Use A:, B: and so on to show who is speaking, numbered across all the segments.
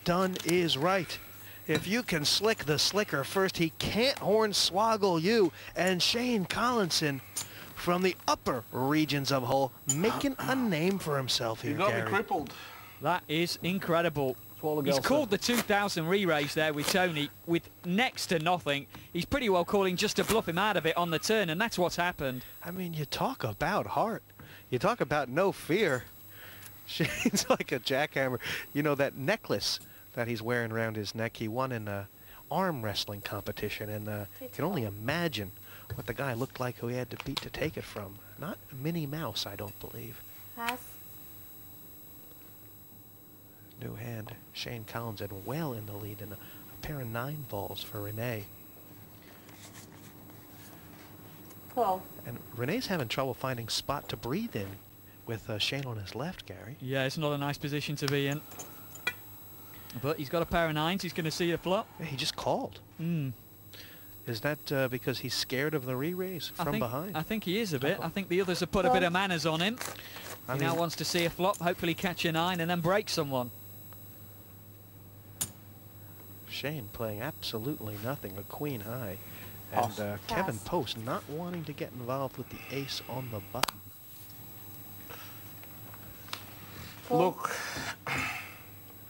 A: done is right. If you can slick the slicker first, he can't hornswoggle you. And Shane Collinson from the upper regions of Hull making a name for himself here,
B: You got
A: Gary.
B: me crippled.
C: That is incredible. He's called the 2000 re-race there with Tony with next to nothing. He's pretty well calling just to bluff him out of it on the turn, and that's what's happened.
A: I mean, you talk about heart. You talk about no fear. Shane's like a jackhammer. You know, that necklace that he's wearing around his neck, he won in a arm wrestling competition, and you can only imagine what the guy looked like who he had to beat to take it from. Not Minnie Mouse, I don't believe.
D: Pass.
A: New hand. Shane Collins and well in the lead, and a pair of 9 balls for Renee.
D: Call.
A: And Renee's having trouble finding spot to breathe in with Shane on his left, Gary.
C: Yeah, it's not a nice position to be in. But he's got a pair of 9s. He's going to see a flop.
A: Yeah, he just called. Is that because he's scared of the re-raise from behind?
C: I think he is a bit. I think the others have put a bit of manners on him. He now wants to see a flop, hopefully catch a 9 and then break someone.
A: Shane playing absolutely nothing, a queen high. And Kevin Post not wanting to get involved with the ace on the button.
B: Look.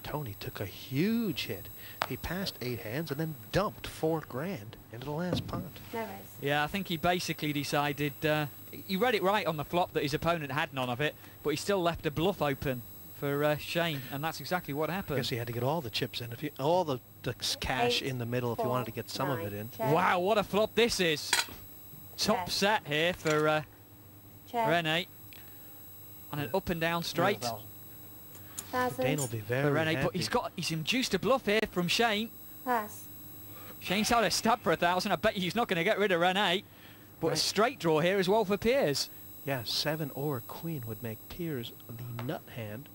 A: Tony took a huge hit. He passed 8 hands and then dumped 4 grand into the last pot.
D: No raise.
C: Yeah, I think he basically decided, he read it right on the flop that his opponent had none of it, but he still left a bluff open for Shane, and that's exactly what happened.
A: I guess he had to get all the chips in, all the cash in the middle if he wanted to get some of it in.
C: Wow, what a flop this is. Top set here for Rene. And an up and down straight.
A: Dane will be very
C: Rene,
A: happy.
C: but he's induced a bluff here from Shane.
D: Pass.
C: Shane's had a stab for 1,000. I bet he's not going to get rid of Rene. But a straight draw here as well for Piers.
A: Yeah, 7 or queen would make Piers the nut hand.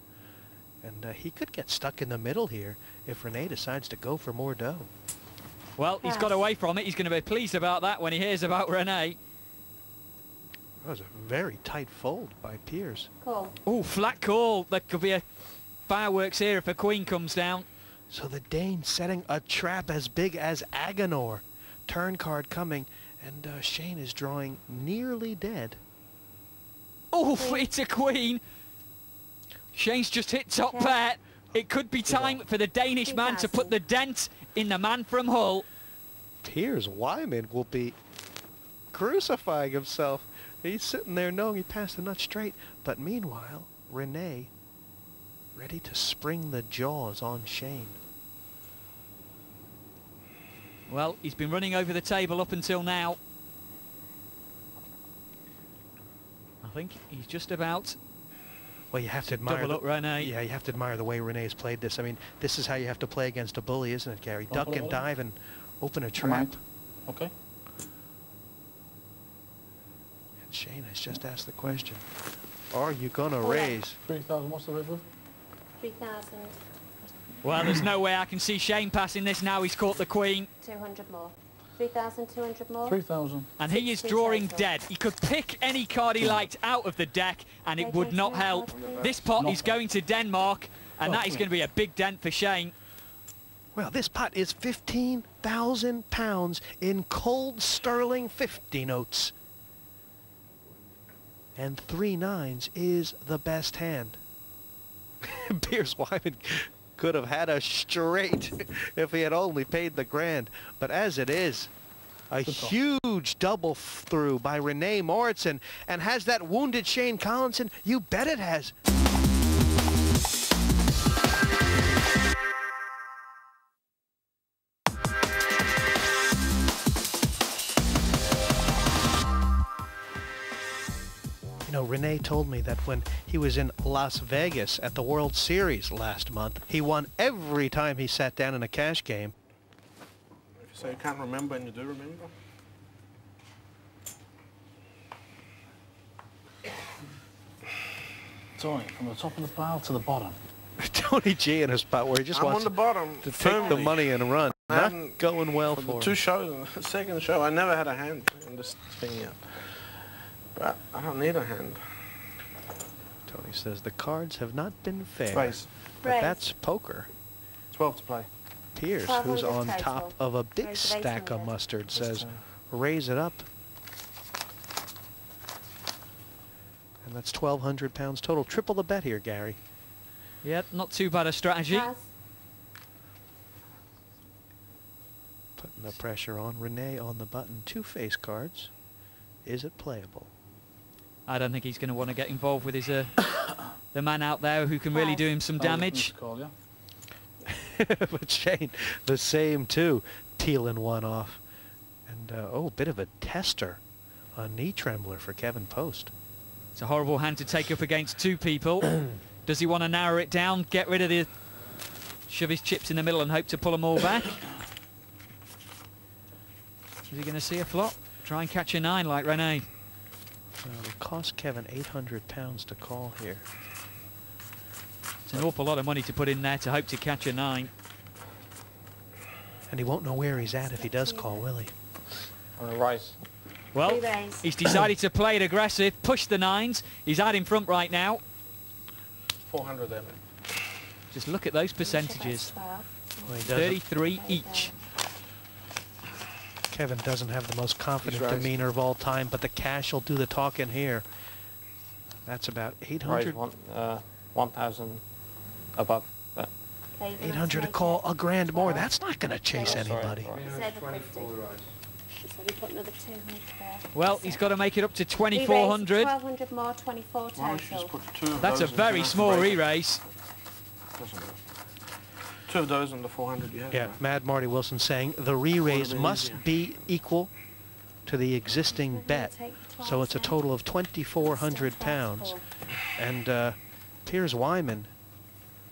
A: And he could get stuck in the middle here if Rene decides to go for more dough.
C: Well, he's got away from it. He's going to be pleased about that when he hears about Rene.
A: That was a very tight fold by Piers.
D: Call.
C: Oh, flat call. There could be a fireworks here if a queen comes down.
A: So the Dane setting a trap as big as Agenor. Turn card coming, and Shane is drawing nearly dead.
C: Oh, it's a queen. Shane's just hit top pair. It could be time for the Danish man to put the dent in the man from Hull.
A: Piers Wyman will be crucifying himself. He's sitting there knowing he passed the nut straight. But meanwhile, Rene ready to spring the jaws on Shane.
C: Well, he's been running over the table up until now. I think he's just about...
A: Well, you have to admire...
C: Double up Rene.
A: Yeah, you have to admire the way Rene's played this. I mean, this is how you have to play against a bully, isn't it, Gary? Duck and dive and open a trap.
E: Okay.
A: And Shane has just asked the question. Are you going to raise?
E: 3,000, what's the rate of?
D: 3,000.
C: Well, there's no way I can see Shane passing this now. He's caught the queen.
D: 200 more. 3,200 more.
E: 3,000.
C: And he is drawing dead. He could pick any card he liked out of the deck and it would not help. This pot is going to Denmark, and that is going to be a big dent for Shane.
A: Well, this pot is £15,000 in cold sterling 50 notes. And 3 9s is the best hand. Piers Wyman could have had a straight if he had only paid the grand. But as it is, a huge double through by Rene Moritzen. And has that wounded Shane Collinson? You bet it has. You know, Rene told me that when he was in Las Vegas at the World Series last month, he won every time he sat down in a cash game.
B: If you say you can't remember and you do remember.
E: Tony, from the top of the pile to the bottom.
A: Tony G in a spot where he just wants
B: on the bottom
A: to take the money and run. Not going well for
B: the
A: him.
B: 2 shows, the second show, I never had a hand in this thing yet. But I don't need a hand.
A: Tony says the cards have not been fair.
B: Raise.
A: But that's poker.
B: 12 to play.
A: Pierce, who's
D: 1200
A: on
D: total.
A: top of a big
D: Raise of
A: stack of
D: 800.
A: mustard, says,
B: Just,
A: raise it up. And that's 1,200 pounds total. Triple the bet here, Gary.
C: Yep, not too bad a strategy.
D: Pass.
A: Putting the pressure on. Renee on the button. 2 face cards. Is it playable?
C: I don't think he's going to want to get involved with his the man out there who can really do him some damage.
E: Call, yeah.
A: But Shane, the same too. Teeling one off. And, oh, bit of a tester. A knee trembler for Kevin Post.
C: It's a horrible hand to take up against 2 people. Does he want to narrow it down, get rid of the... shove his chips in the middle and hope to pull them all back? Is he going to see a flop? Try and catch a 9 like Renee.
A: It cost Kevin 800 pounds to call here.
C: It's an awful lot of money to put in there to hope to catch a 9.
A: And he won't know where he's at if he does call, will he?
B: On the rise.
C: Well,
D: Re-raise.
C: he's decided to play it aggressive, push the 9s. He's out in front right now.
B: 400 there, man.
C: Just look at those percentages.
D: 12.
A: Well, he doesn't.
C: 33 each.
A: Kevin doesn't have the most confident
B: He's rising.
A: demeanor of all time, but the cash will do the talking here. That's about 800.
B: Rise 1,000 above that.
D: Okay, you're gonna have
A: 800 to
D: make
A: call
D: it
A: a grand more.
D: 12.
A: That's not going to chase
D: Oh,
B: sorry,
A: anybody.
B: sorry.
D: It's over 50. So we put another 200 there.
C: Well, he's got to make it up to
D: Re-raise,
C: 2,400.
D: 1,200 more, 24
B: Why don't you just
D: total.
B: put 2 of
C: That's a
B: those and
C: very
B: then
C: small
B: raise it?
C: re-raise.
B: Doesn't matter. 2 of those and the 400 you have.
A: Yeah,
B: right?
A: Mad Marty Wilson saying the re-raise
B: bit
A: must
B: easier.
A: be equal to the existing
D: We're gonna
A: bet.
D: take the
A: So it's a
D: 12
A: total of
D: Still
A: 2,400 pounds.
D: 12.
A: And Piers Wyman,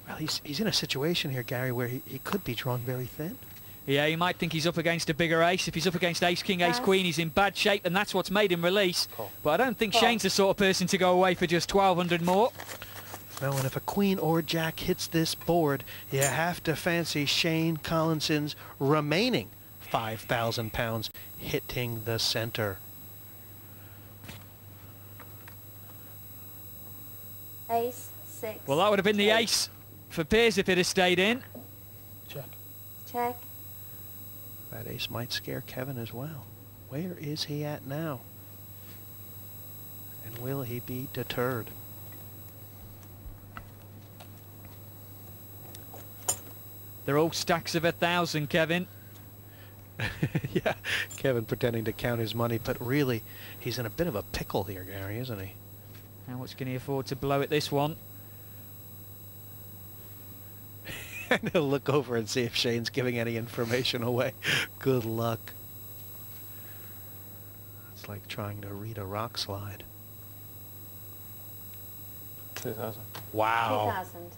A: well, he's in a situation here, Gary, where he could be drawn very thin.
C: Yeah, he might think he's up against a bigger ace. If he's up against ace, king, ace,
D: Pass.
C: queen, he's in bad shape, and that's what's made him release.
B: Call.
C: But I don't think
D: Call.
C: Shane's the sort of person to go away for just 1,200 more.
A: Well, and if a queen or jack hits this board, you have to fancy Shane Collinson's remaining 5,000 pounds hitting the center.
D: Ace, 6.
C: Well, that would have been the ace for Piers if it had stayed in.
E: Check.
D: Check.
A: That ace might scare Kevin as well. Where is he at now? And will he be deterred?
C: They're all stacks of 1,000, Kevin.
A: Yeah, Kevin pretending to count his money, but really, he's in a bit of a pickle here, Gary, isn't he?
C: How much can he afford to blow at this one?
A: And he'll look over and see if Shane's giving any information away. Good luck. It's like trying to read a rock slide.
B: 2,000.
A: Wow.
D: 2,000.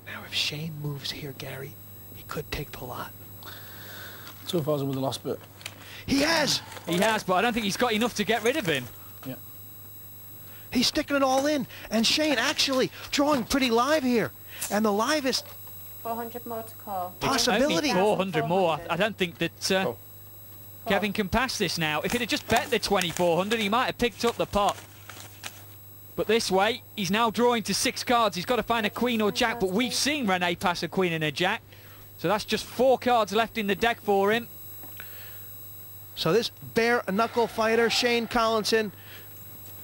A: Now, if Shane moves here, Gary, he could take the lot.
E: 2,000 with the last bit.
A: He has!
C: He has, but I don't think he's got enough to get rid of him.
E: Yeah.
A: He's sticking it all in. And Shane actually drawing pretty live here. And the livest
D: 400 more to call.
A: Possibility.
C: Only 400 more. I don't think that
B: Call.
C: Kevin can pass this now. If he'd have just bet the 2,400, he might have picked up the pot. But this way, he's now drawing to 6 cards. He's got to find a queen or jack, but we've seen Renee pass a queen and a jack. So that's just 4 cards left in the deck for him.
A: So this bare knuckle fighter, Shane Collinson,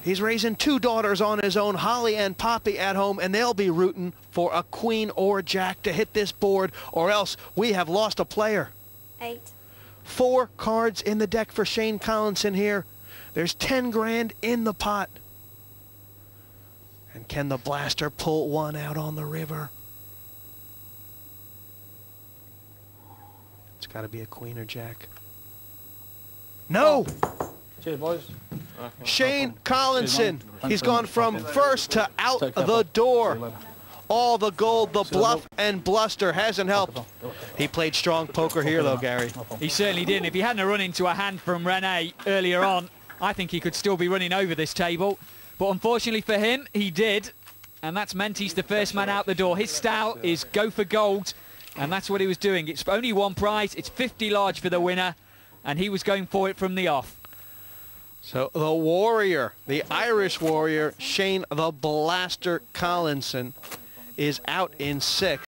A: he's raising 2 daughters on his own, Holly and Poppy at home, and they'll be rooting for a queen or jack to hit this board, or else we have lost a player.
D: 8.
A: 4 cards in the deck for Shane Collinson here. There's 10 grand in the pot. And can the blaster pull one out on the river? It's got to be a queen or jack. No!
E: Cheers, boys.
A: Shane Collinson.
E: Cheers,
A: He's
E: man.
A: gone from first to out
E: Take care,
A: the
E: pal. See
A: door.
E: you later.
A: All the gold, the
E: See you
A: bluff
E: later.
A: and bluster hasn't helped. He played strong poker here though, Gary.
C: He certainly didn't. If he hadn't run into a hand from Renee earlier on, I think he could still be running over this table. But unfortunately for him, he did. And that's meant he's the first man out the door. His style is go for gold. And that's what he was doing. It's only one prize. It's 50 large for the winner. And he was going for it from the off.
A: So the warrior, the Irish warrior, Shane the Blaster Collinson, is out in 6.